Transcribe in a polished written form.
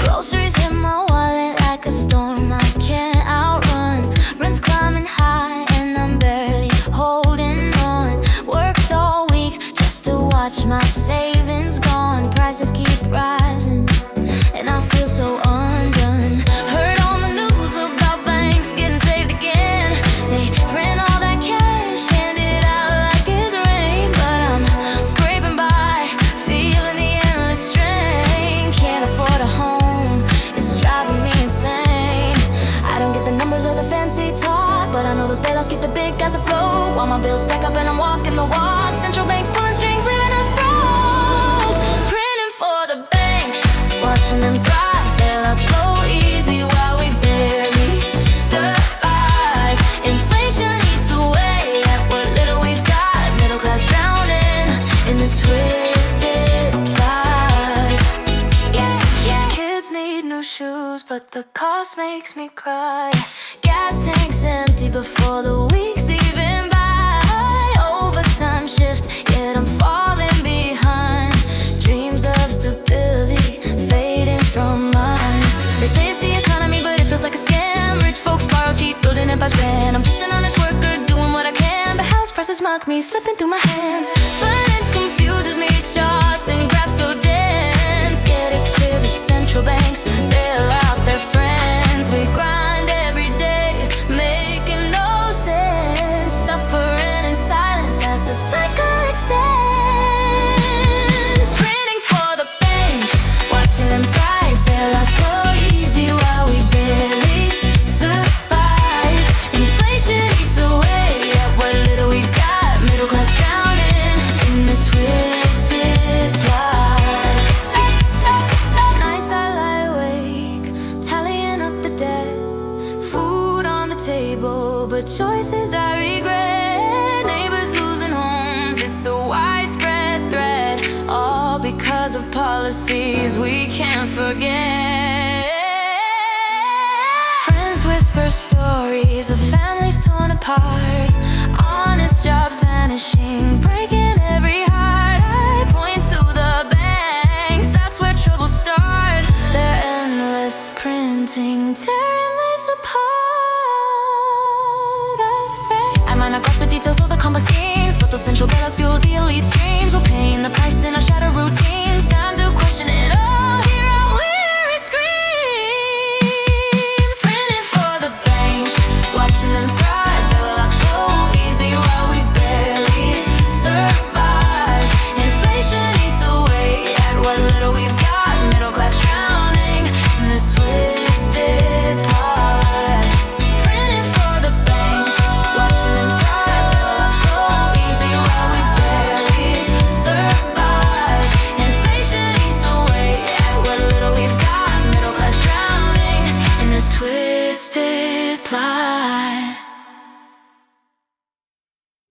Groceries hit my wallet like a storm I can't outrun. Rent's climbing high and I'm barely holding on. Worked all week just to watch my savings gone. Prices keep rising and I feel so undone. Heard on the news about banks getting saved again. They print all that cash, hand it out like it's rain. But I'm scraping by, feeling the endless strain. Can't afford a home, it's driving me insane. I don't get the numbers or the fancy talk, but I know those bailouts keep the big guys afloat. While my bills stack up and I'm walking the walk. Central banks pulling strings, leaving us broke. Printing for the banks, watching them thrive. Bailouts flow easy while we barely survive. Inflation eats away at what little we've got. Middle class drowning in this twisted life. Kids need new shoes, but the cost makes me cry. Gas tank's empty before the week's even by. Overtime shift, yet I'm falling behind. Dreams of stability fading from mine. They say it's the economy, but it feels like a scam. Rich folks borrow cheap, building empires grand. I'm just an honest worker doing what I can, but house prices mock me, slipping through my hands. Finance confuses me, charts and graphs so dense. Yet it's clear the central banks bail out their friends. We grind every day, making no sense. Suffering in silence as the cycle extends. Printing for the banks, watching them thrive. Bailouts flow easy while we barely survive. Inflation eats away at what little we've got. Middle class drowning in this twisted life. Nights I lie awake, tallying up the debt. Food on the table, but choices I regret. Neighbors losing homes, it's a widespread threat. All because of policies we can't forget. Friends whisper stories of families torn apart. Honest jobs vanishing, breaking every heart. I point to the banks, that's where troubles start. Their endless printing, tearing lives apart. I might not grasp the details of the complex schemes, but those central bailouts fuel the elite's dreams. We're paying the price in our shattered routines. Time to question it all, hear our weary screams. Printing for the banks, watching them thrive. Bailouts flow easy while we barely survive. Inflation eats away at what little we've got. Middle class drowning in this twisted plot. Printing for the banks, watching them thrive. Bailouts flow easy while we barely survive. Inflation eats away at what little we've got. Middle class drowning in this twisted plot.